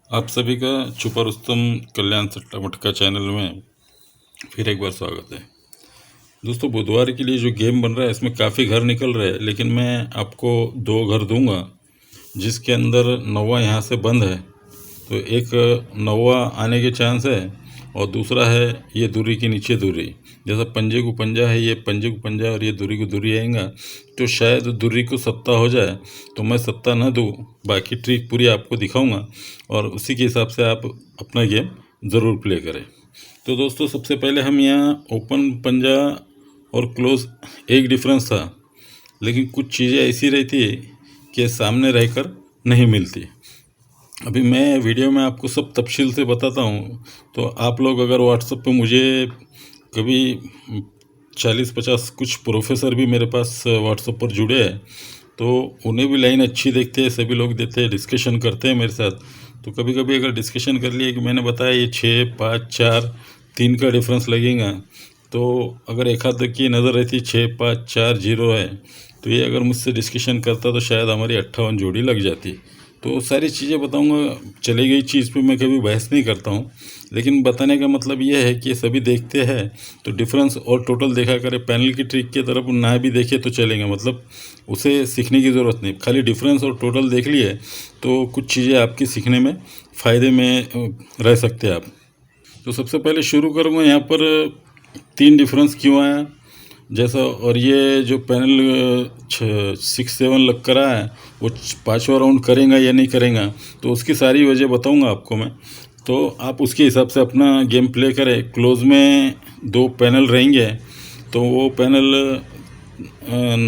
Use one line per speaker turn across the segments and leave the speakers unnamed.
आप सभी का छुपा रुस्तम कल्याण सट्टा मटका चैनल में फिर एक बार स्वागत है। दोस्तों, बुधवार के लिए जो गेम बन रहा है इसमें काफ़ी घर निकल रहे हैं, लेकिन मैं आपको 2 घर दूंगा जिसके अंदर 9वां यहाँ से बंद है। तो एक 9वां आने के चांस है और दूसरा है ये दूरी के नीचे दूरी। जैसा पंजे को पंजा है, ये पंजे को पंजा और ये दूरी को दूरी आएगा, तो शायद दूरी को सत्ता हो जाए। तो मैं सत्ता ना दूँ, बाकी ट्रिक पूरी आपको दिखाऊंगा और उसी के हिसाब से आप अपना गेम ज़रूर प्ले करें। तो दोस्तों, सबसे पहले हम यहाँ ओपन पंजा और क्लोज एक डिफरेंस था, लेकिन कुछ चीज़ें ऐसी रहती है कि सामने रहकर नहीं मिलती। अभी मैं वीडियो में आपको सब तफसील से बताता हूँ। तो आप लोग अगर व्हाट्सएप पे मुझे कभी 40-50 कुछ प्रोफेसर भी मेरे पास व्हाट्सएप पर जुड़े हैं, तो उन्हें भी लाइन अच्छी देखते हैं, सभी लोग देते हैं, डिस्कशन करते हैं मेरे साथ। तो कभी कभी अगर डिस्कशन कर लिए कि मैंने बताया ये 6, 5, 4, 3 का डिफरेंस लगेगा, तो अगर एक आध की नज़र रहती 6, 5, 4, 0 है, तो ये अगर मुझसे डिस्कशन करता तो शायद हमारी 58 जोड़ी लग जाती। तो सारी चीज़ें बताऊंगा। चली गई चीज़ पे मैं कभी बहस नहीं करता हूँ, लेकिन बताने का मतलब ये है कि सभी देखते हैं तो डिफरेंस और टोटल देखा करें। पैनल की ट्रिक की तरफ ना भी देखे तो चलेंगे, मतलब उसे सीखने की ज़रूरत नहीं, खाली डिफरेंस और टोटल देख लिए तो कुछ चीज़ें आपकी सीखने में फ़ायदे में रह सकते हैं आप। तो सबसे पहले शुरू करूँगा यहाँ पर 3 डिफरेंस क्यों आया जैसा, और ये जो पैनल 6-7 लग कर आया है वो 5वां राउंड करेगा या नहीं करेगा, तो उसकी सारी वजह बताऊंगा आपको मैं। तो आप उसके हिसाब से अपना गेम प्ले करें। क्लोज में 2 पैनल रहेंगे, तो वो पैनल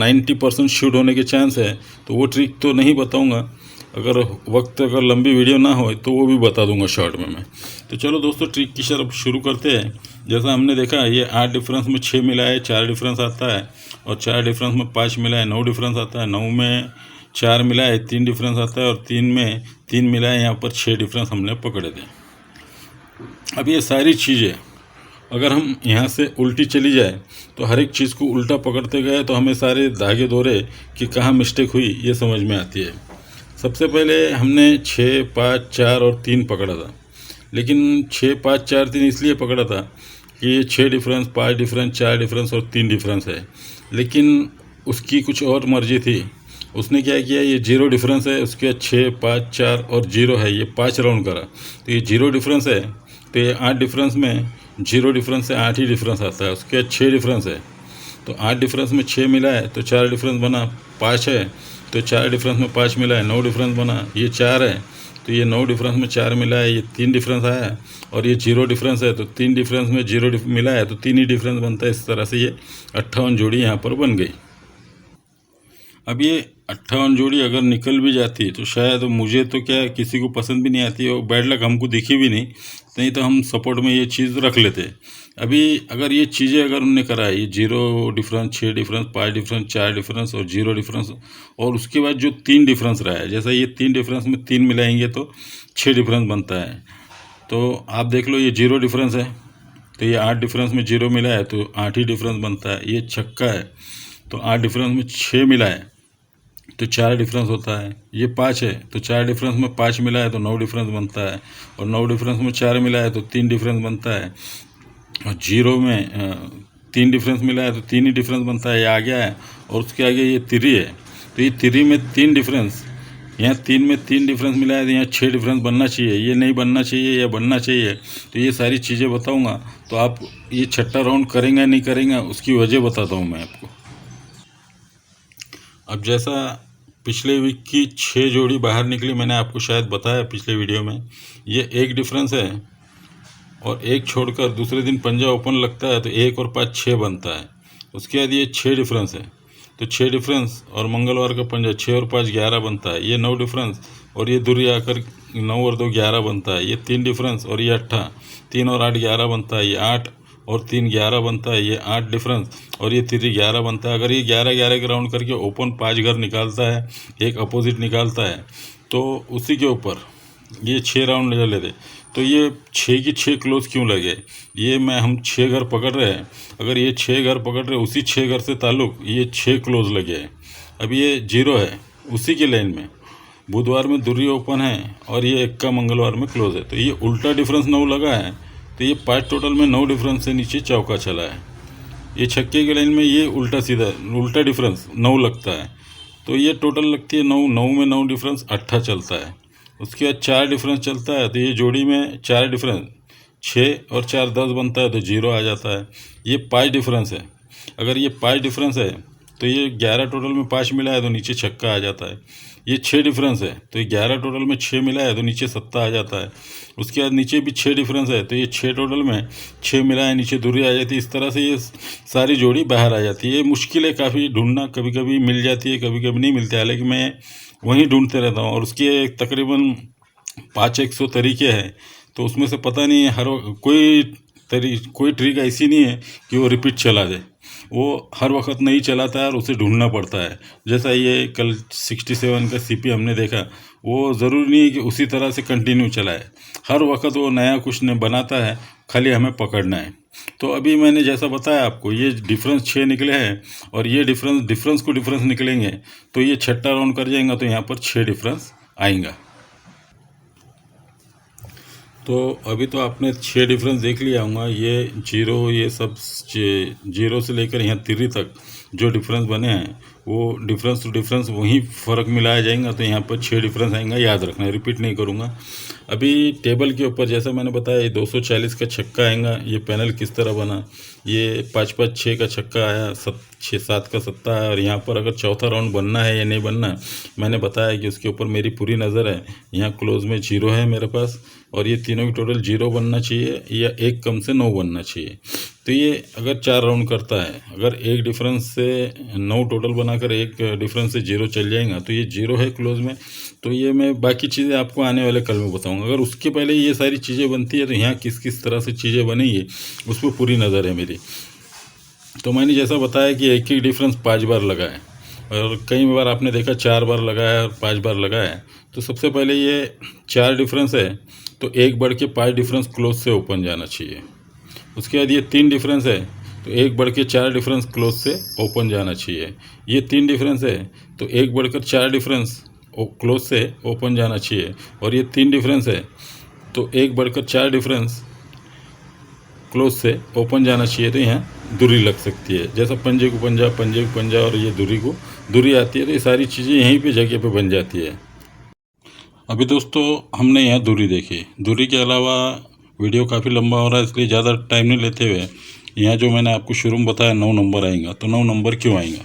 90% शूट होने के चांस है, तो वो ट्रिक तो नहीं बताऊंगा। अगर लंबी वीडियो ना हो तो वो भी बता दूंगा शॉर्ट में मैं। तो चलो दोस्तों, ट्रिक की तरफ शुरू करते हैं। जैसा हमने देखा, ये 8 डिफरेंस में 6 मिला है, 4 डिफरेंस आता है, और 4 डिफरेंस में 5 मिला है, 9 डिफरेंस आता है, 9 में 4 मिला है, 3 डिफरेंस आता है, और 3 में 3 मिला है, यहाँ पर 6 डिफरेंस हमने पकड़े थे। अब ये सारी चीज़ें अगर हम यहाँ से उल्टी चली जाए, तो हर एक चीज़ को उल्टा पकड़ते गए तो हमें सारे धागे दोरे कि कहाँ मिस्टेक हुई ये समझ में आती है। सबसे पहले हमने 6, 5, 4 और 3 पकड़ा था, लेकिन 6, 5, 4, 3 इसलिए पकड़ा था कि ये 6 डिफरेंस, 5 डिफरेंस, 4 डिफरेंस और 3 डिफरेंस है। लेकिन उसकी कुछ और मर्जी थी। उसने क्या किया, ये 0 डिफरेंस है, उसके बाद 6, 5, 4 और 0 है, ये 5 राउंड करा। तो ये 0 डिफरेंस है, तो ये 8 डिफरेंस में 0 डिफरेंस से 8 ही डिफरेंस आता है। उसके बाद 6 डिफरेंस है, तो 8 डिफरेंस में 6 मिला है, तो 4 डिफरेंस बना, 5 है, तो 4 डिफरेंस में 5 मिला है, 9 डिफरेंस बना, ये 4 है, तो ये 9 डिफरेंस में 4 मिला है, ये 3 डिफरेंस आया है, और ये 0 डिफरेंस है, तो 3 डिफरेंस में 0 मिला है, तो 3 ही डिफरेंस बनता है। इस तरह से ये 58 जोड़ी यहाँ पर बन गई। अब ये 58 जोड़ी अगर निकल भी जाती तो शायद मुझे तो क्या, किसी को पसंद भी नहीं आती और बैड लक हमको दिखी भी नहीं तो हम सपोर्ट में ये चीज़ रख लेते। अभी अगर ये चीज़ें अगर उनने करा है, ये 0 डिफरेंस, 6 डिफरेंस, 5 डिफरेंस, 4 डिफरेंस और 0 डिफरेंस, और उसके बाद जो 3 डिफरेंस रहा है, जैसा ये 3 डिफरेंस में 3 मिलाएंगे तो 6 डिफरेंस बनता है। तो आप देख लो, ये 0 डिफरेंस है, तो ये 8 डिफरेंस में 0 मिला है तो 8 ही डिफरेंस बनता है। ये छक्का है, तो 8 डिफरेंस में 6 मिला है तो 4 डिफरेंस होता है। ये 5 है, तो 4 डिफरेंस में 5 मिला है तो 9 डिफरेंस बनता है, और 9 डिफरेंस में 4 मिला है तो 3 डिफरेंस बनता है, और 0 में 3 डिफरेंस मिला है तो 3 ही डिफरेंस बनता है, ये आ गया है। और उसके आगे ये 3 है, तो ये 3 में 3 डिफरेंस, यहाँ 3 में 3 डिफरेंस मिला है तो यहाँ 6 डिफरेंस बनना चाहिए, ये नहीं बनना चाहिए, या बनना चाहिए। तो ये सारी चीज़ें बताऊँगा, तो आप ये छठा राउंड करेंगे नहीं करेंगे उसकी वजह बताता हूँ मैं आपको। अब जैसा पिछले वीक की 6 जोड़ी बाहर निकली, मैंने आपको शायद बताया पिछले वीडियो में, ये एक डिफरेंस है, और एक छोड़कर दूसरे दिन पंजा ओपन लगता है तो 1 और 5 6 बनता है। उसके बाद ये 6 डिफरेंस है, तो 6 डिफरेंस और मंगलवार का पंजा 6 और 5 11 बनता है। ये 9 डिफरेंस और ये दूरी आकर 9 और 2 11 बनता है। ये 3 डिफरेंस और ये 8, 3 और 8 11 बनता है। ये 8 और 3 11 बनता है। ये 8 डिफरेंस और ये 3 11 बनता है। अगर ये 11-11 के राउंड करके ओपन 5 घर निकालता है, एक अपोजिट निकालता है, तो उसी के ऊपर ये 6 राउंड ले लेते। तो ये 6 की 6 क्लोज क्यों लगे, ये हम 6 घर पकड़ रहे हैं। अगर ये 6 घर पकड़ रहे, उसी 6 घर से ताल्लुक़ ये 6 क्लोज लगे हैं। अब ये 0 है उसी की लाइन में, बुधवार में दुर्री ओपन है और ये एक्का मंगलवार में क्लोज है, तो ये उल्टा डिफरेंस 9 लगा है। तो ये 5 टोटल में 9 डिफरेंस से नीचे चौका चला है। ये छक्के के लाइन में ये उल्टा सीधा उल्टा डिफरेंस 9 लगता है, तो ये टोटल लगती है 9, 9 में 9 डिफरेंस 8 चलता है। उसके बाद 4 डिफरेंस चलता है, तो ये जोड़ी में 4 डिफरेंस 6 और 4 10 बनता है, तो 0 आ जाता है। ये 5 डिफरेंस है, अगर ये 5 डिफरेंस है तो ये 11 टोटल में 5 मिला है तो नीचे छक्का आ जाता है। ये 6 डिफरेंस है, तो ये 11 टोटल में 6 मिला है तो नीचे सत्ता आ जाता है। उसके बाद नीचे भी 6 डिफरेंस है, तो ये 6 टोटल में 6 मिला है, नीचे दूरी आ जाती है। इस तरह से ये सारी जोड़ी बाहर आ जाती है। ये मुश्किल है काफ़ी ढूंढना, कभी कभी मिल जाती है, कभी कभी नहीं मिलती है, लेकिन मैं वहीं ढूंढते रहता हूँ। और उसके तकरीबन 500 तरीके हैं, तो उसमें से पता नहीं हर कोई ट्रिक ऐसी नहीं है कि वो रिपीट चला दे। वो हर वक्त नहीं चलाता है और उसे ढूंढना पड़ता है। जैसा ये कल 67 का सीपी हमने देखा, वो ज़रूरी नहीं है कि उसी तरह से कंटिन्यू चलाए, हर वक्त वो नया कुछ न बनाता है, खाली हमें पकड़ना है। तो अभी मैंने जैसा बताया आपको, ये डिफरेंस 6 निकले हैं और ये डिफरेंस को डिफरेंस निकलेंगे तो ये छठा राउंड कर जाएगा, तो यहाँ पर 6 डिफरेंस आएगा। तो अभी तो आपने 6 डिफरेंस देख लिया होगा। ये जीरो, ये सब जीरो से लेकर यहाँ 3 तक जो डिफरेंस बने हैं, वो डिफरेंस टू डिफरेंस वहीं फ़र्क मिलाया जाएगा, तो यहाँ पर 6 डिफरेंस आएगा। याद रखना, रिपीट नहीं करूँगा। अभी टेबल के ऊपर जैसा मैंने बताया, ये 240 का छक्का आएगा। ये पैनल किस तरह बना, ये 5-5-6 का छक्का आया, 6-7 का सत्ता है। और यहाँ पर अगर चौथा राउंड बनना है या नहीं बनना, मैंने बताया कि उसके ऊपर मेरी पूरी नज़र है। यहाँ क्लोज में 0 है मेरे पास, और ये तीनों की टोटल 0 बनना चाहिए या एक कम से 9 बनना चाहिए। तो ये अगर 4 राउंड करता है, अगर एक डिफरेंस से 9 टोटल बनाकर एक डिफरेंस से 0 चल जाएगा, तो ये 0 है क्लोज में। तो ये मैं बाकी चीज़ें आपको आने वाले कल में बताऊंगा। अगर उसके पहले ये सारी चीज़ें बनती है, तो यहाँ किस किस तरह से चीज़ें बनेंगी उस पर पूरी नज़र है मेरी। तो मैंने जैसा बताया कि एक ही डिफरेंस 5 बार लगा है, और कई बार आपने देखा 4 बार लगाया और 5 बार लगाया। तो सबसे पहले ये 4 डिफरेंस है, तो एक बढ़ के 5 डिफरेंस क्लोज से ओपन जाना चाहिए। उसके बाद ये 3 डिफरेंस है, तो एक बढ़ के 4 डिफरेंस क्लोज से ओपन जाना चाहिए। ये 3 डिफरेंस है, तो एक बढ़कर 4 डिफरेंस क्लोज से ओपन जाना चाहिए। और ये 3 डिफरेंस है, तो एक बढ़कर 4 डिफरेंस क्लोज से ओपन जाना चाहिए। तो यहाँ दूरी लग सकती है, जैसा पंजे को पंजा और ये दूरी को दूरी आती है, तो ये सारी चीज़ें यहीं पे जगह पे बन जाती है। अभी दोस्तों हमने यहाँ दूरी देखी। दूरी के अलावा वीडियो काफ़ी लंबा हो रहा है, इसलिए ज़्यादा टाइम नहीं लेते हुए यहाँ जो मैंने आपको शुरू में बताया 9 नंबर आएगा। तो 9 नंबर क्यों आएगा,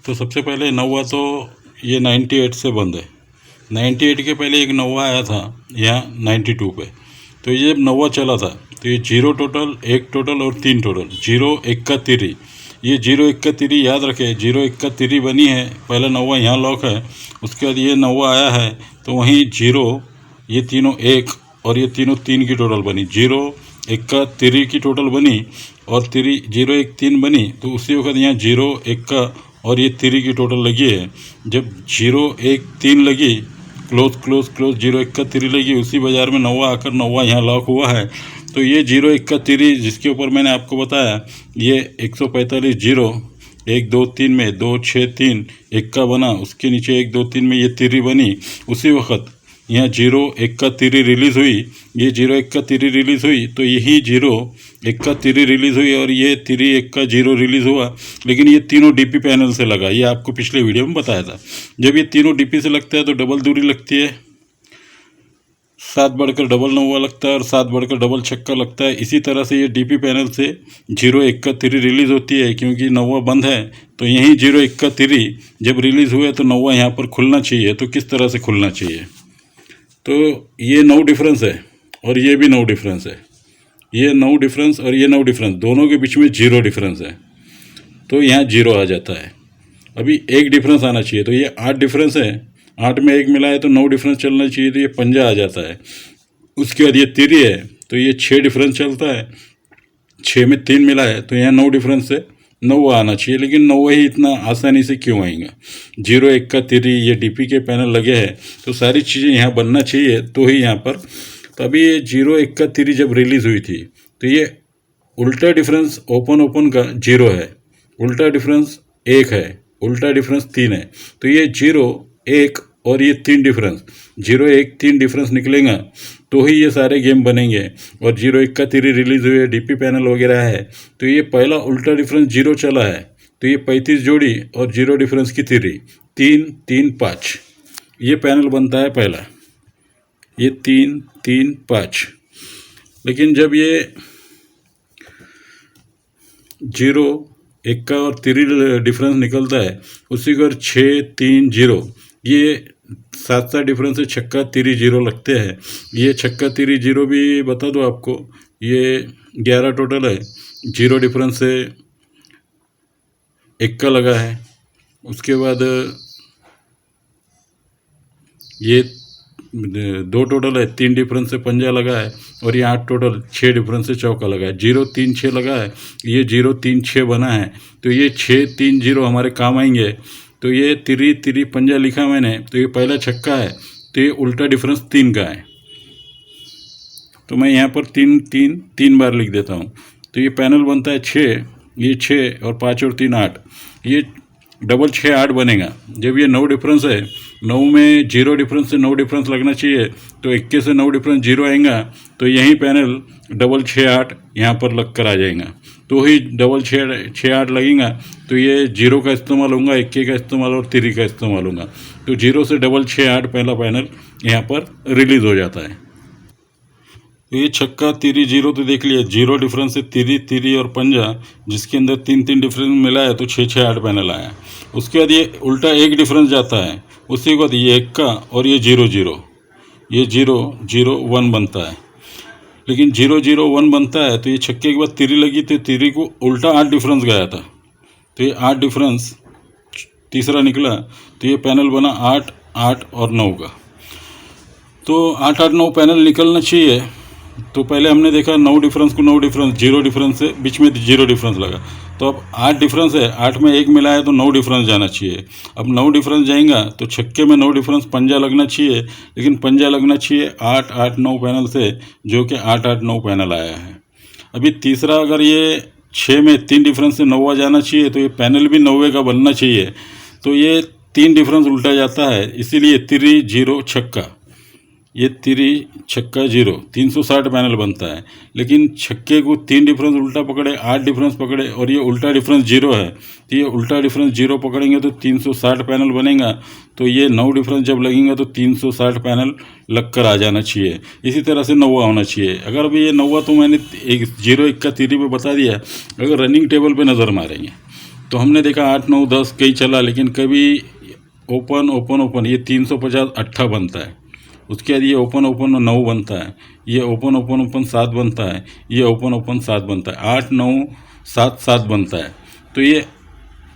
तो सबसे पहले 9वां तो ये 98 से बंद है। 98 के पहले एक 9वां आया था यहाँ 92 पे। तो ये जब 9वां चला था, तो ये 0 टोटल, 1 टोटल और 3 टोटल, 0 1 का तिरी। ये 0 1 का तिरी याद रखे, 0 1 का तिरी बनी है, पहला 9वां यहाँ लॉक है। उसके बाद ये 9वां आया है, तो वहीं 0, ये तीनों 1 और ये तीनों 3 की टोटल बनी। 0 1 का तिरी की टोटल बनी और तिरी 0 1 3 बनी। तो उसी वक्त यहाँ 0 1 का और ये तिरी की टोटल लगी है। जब 0 1 3 लगी, क्लोज 0 1 का तिरी लगी, उसी बाज़ार में 9वां आकर 9वां यहाँ लॉक हुआ है। तो ये 0 1 का तिरी जिसके ऊपर मैंने आपको बताया, ये 145 0 1 2 3 में 2 6 3 1 का बना, उसके नीचे 1 2 3 में ये तिरी बनी। उसी वक्त यहाँ 0 1 का तिरी रिलीज़ हुई, ये 0 1 का तिरी रिलीज़ हुई, तो यही 0 1 का तिरी रिलीज़ हुई और ये तिरी 1 का 0 रिलीज़ हुआ। लेकिन ये तीनों डीपी पैनल से लगा, ये आपको पिछले वीडियो में बताया था। जब ये तीनों डीपी से लगता है तो डबल दूरी लगती है, 7 बढ़कर डबल 9वां लगता है और 7 बढ़कर डबल छक्का लगता है। इसी तरह से ये डीपी पैनल से 0 1 का तिरी रिलीज़ होती है, क्योंकि 9वां बंद है। तो यहीं 0 1 का तिरी जब रिलीज़ हुआ तो 9वां यहाँ पर खुलना चाहिए। तो किस तरह से खुलना चाहिए, तो ये 9 डिफरेंस है और ये भी 9 डिफरेंस है। ये 9 डिफरेंस और ये 9 डिफरेंस, दोनों के बीच में 0 डिफरेंस है, तो यहाँ 0 आ जाता है। अभी एक डिफरेंस आना चाहिए, तो ये 8 डिफरेंस है, 8 में 1 मिला है तो 9 डिफरेंस चलना चाहिए, तो ये पंजा आ जाता है। उसके बाद ये तिरी है, तो ये 6 डिफरेंस चलता है, 6 में 3 मिला है, तो यहाँ 9 डिफरेंस से 9 आना चाहिए। लेकिन 9 ही इतना आसानी से क्यों आएगा, 0 1 का तिरी, ये डीपी के पैनल लगे हैं, तो सारी चीज़ें यहाँ बनना चाहिए तो ही यहाँ पर। तो अभी ये 0 1 का तिरी जब रिलीज़ हुई थी, तो ये उल्टा डिफरेंस ओपन का 0 है, उल्टा डिफरेंस 1 है, उल्टा डिफरेंस 3 है। तो ये 0 1 और ये 3 डिफरेंस, 0 1 3 डिफरेंस निकलेगा तो ही ये सारे गेम बनेंगे। और 0 1 का तिरी रिलीज हुए, डीपी पैनल वगैरह है, तो ये पहला उल्टा डिफरेंस 0 चला है, तो ये 35 जोड़ी और 0 डिफरेंस की तिरी 3 3 5, ये पैनल बनता है पहला, ये 3 3 5। लेकिन जब ये 0 1 का और तिरी डिफरेंस निकलता है, उसी को 6 3 0, ये 7 7 डिफरेंस से छक्का तिरी 0 लगते हैं। ये छक्का तिरी 0 भी बता दो आपको, ये 11 टोटल है, 0 डिफरेंस से 1 का लगा है। उसके बाद ये 2 टोटल है, 3 डिफरेंस से पंजा लगा है, और ये 8 टोटल 6 डिफरेंस से चौका लगा है। 0 3 6 लगा है, ये 0 3 6 बना है, तो ये 6 3 0 हमारे काम आएंगे। तो ये तिरी तिरी पंजा लिखा मैंने, तो ये पहला छक्का है, तो ये उल्टा डिफरेंस 3 का है, तो मैं यहाँ पर 3 3 3 बार लिख देता हूँ। तो ये पैनल बनता है 6, ये 6 और 5 और 3 8, ये डबल 6 8 बनेगा। जब ये 9 डिफरेंस है, 9 में 0 डिफरेंस से 9 डिफरेंस लगना चाहिए, तो 21 से 9 डिफरेंस 0 आएगा, तो यही पैनल डबल 6 8 यहाँ पर लग कर आ जाएगा, तो ही डबल 6 8 लगेगा। तो ये 0 का इस्तेमाल होगा, 21 का इस्तेमाल और 3 का इस्तेमाल होगा, तो 0 से डबल 6 8 पहला पैनल यहाँ पर रिलीज़ हो जाता है। तो ये छक्का तिरी 0 तो देख लिया, 0 डिफरेंस से तिरी तिरी और पंजा, जिसके अंदर 3 3 डिफरेंस मिला है, तो 6 6 8 पैनल आया। उसके बाद ये उल्टा 1 डिफरेंस जाता है, उसी के बाद ये 1 का और ये 0 0, ये 0 0 1 बनता है। लेकिन 0 0 1 बनता है, तो ये छक्के के बाद तिरी लगी, तो तिरी को उल्टा 8 डिफरेंस गया था, तो ये 8 डिफरेंस तीसरा निकला, तो ये पैनल बना 8 8 और 9 का। तो 8 8 9 पैनल निकलना चाहिए। तो पहले हमने देखा 9 डिफरेंस को 9 डिफरेंस, 0 डिफरेंस से बीच में 0 डिफरेंस लगा, तो अब 8 डिफरेंस है, 8 में 1 मिला है, तो 9 डिफरेंस जाना चाहिए। अब 9 डिफरेंस जाएगा तो छक्के में 9 डिफरेंस पंजा लगना चाहिए, लेकिन पंजा लगना चाहिए 8 8 9 पैनल से, जो कि 8 8 9 पैनल आया है। अभी तीसरा, अगर ये 6 में 3 डिफरेंस से 9वां जाना चाहिए, तो ये पैनल भी 9वें का बनना चाहिए, तो ये 3 डिफरेंस उल्टा जाता है, इसीलिए तिरी 0 छक्का, ये तिरी छक्का 0 360 पैनल बनता है। लेकिन छक्के को 3 डिफरेंस उल्टा पकड़े, 8 डिफरेंस पकड़े, और ये उल्टा डिफरेंस 0 है, तो ये उल्टा डिफरेंस 0 पकड़ेंगे तो 360 पैनल बनेगा। तो ये 9 डिफरेंस जब लगेंगे तो 360 पैनल लग कर आ जाना चाहिए। इसी तरह से 9वां होना चाहिए। अगर अभी ये 9वां तो मैंने 0 1 का तिरी पे बता दिया। अगर रनिंग टेबल पे नज़र मारेंगे तो हमने देखा 8 9 10 कई चला, लेकिन कभी ओपन ओपन ओपन ये 350 8 बनता है। उसके बाद ये ओपन ओपन 9 बनता है, ये ओपन ओपन ओपन 7 बनता है, ये ओपन ओपन 7 बनता है, 8 9 7 7 बनता है। तो ये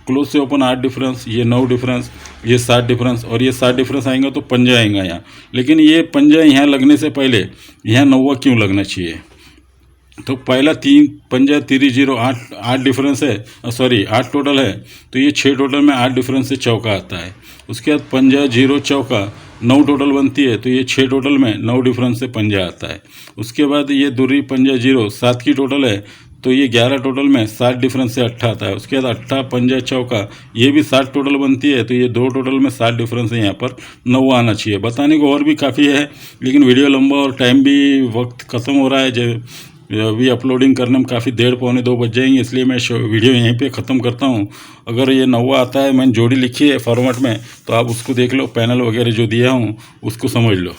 क्लोज से ओपन 8 डिफरेंस, ये 9 डिफरेंस, ये 7 डिफरेंस, और ये 7 डिफरेंस आएंगे तो पंजा आएगा यहाँ। लेकिन ये पंजा यहाँ लगने से पहले यहाँ 9वां क्यों लगना चाहिए? तो पहला 3 पंजा तिरी 0 8 डिफरेंस है, सॉरी 8 टोटल है, तो ये 6 टोटल में 8 डिफरेंस से चौका आता है। उसके बाद पंजा 0 चौका 9 टोटल बनती है, तो ये 6 टोटल में 9 डिफरेंस से पंजा आता है। उसके बाद ये दूरी पंजा 0 7 की टोटल है, तो ये 11 टोटल में 7 डिफरेंस से 8 आता है। उसके बाद 8 पंजा चौका, ये भी 7 टोटल बनती है, तो ये 2 टोटल में 7 डिफरेंस है। यहाँ पर 9 आना चाहिए। बताने को और भी काफ़ी है, लेकिन वीडियो लंबा और टाइम भी वक्त ख़त्म हो रहा है। जब अभी अपलोडिंग करने में काफ़ी देर 1:45 बज जाएंगे, इसलिए मैं वीडियो यहीं पे ख़त्म करता हूँ। अगर ये 9वां आता है, मैंने जोड़ी लिखी है फॉर्मेट में, तो आप उसको देख लो, पैनल वगैरह जो दिया हूँ उसको समझ लो।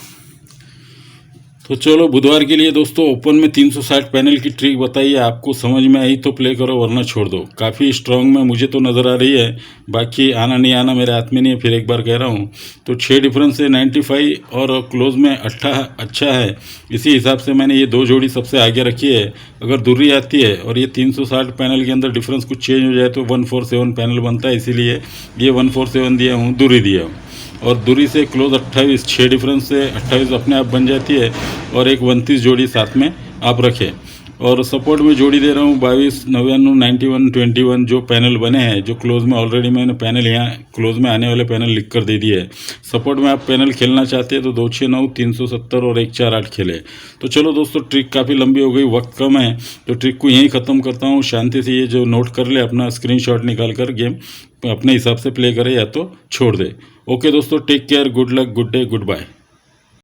तो चलो, बुधवार के लिए दोस्तों ओपन में 360 पैनल की ट्रिक बताइए। आपको समझ में आई तो प्ले करो, वरना छोड़ दो। काफ़ी स्ट्रांग में मुझे तो नज़र आ रही है, बाकी आना नहीं आना मेरे हाथ में नहीं है। फिर एक बार कह रहा हूँ, तो 6 डिफरेंस से 95 और क्लोज में 8 अच्छा है। इसी हिसाब से मैंने ये 2 जोड़ी सबसे आगे रखी है। अगर दूरी आती है और ये 360 पैनल के अंदर डिफरेंस कुछ चेंज हो जाए तो 147 पैनल बनता है, इसीलिए ये 147 दिया हूँ, दूरी दिया हूँ। और दूरी से क्लोज 28, 6 डिफरेंस से 28 अपने आप बन जाती है, और एक 29 जोड़ी साथ में आप रखें। और सपोर्ट में जोड़ी दे रहा हूँ 22 99 91 21 जो पैनल बने हैं, जो क्लोज में ऑलरेडी मैंने पैनल यहाँ क्लोज में आने वाले पैनल लिख कर दे दिए है। सपोर्ट में आप पैनल खेलना चाहते हैं तो 269 370 और 148 खेले। तो चलो दोस्तों, ट्रिक काफ़ी लंबी हो गई, वक्त कम है, तो ट्रिक को यहीं ख़त्म करता हूँ। शांति से ये जो नोट कर ले, अपना स्क्रीनशॉट निकाल कर गेम अपने हिसाब से प्ले करे या तो छोड़ दे। ओके दोस्तों, take care, good luck, good day, good bye.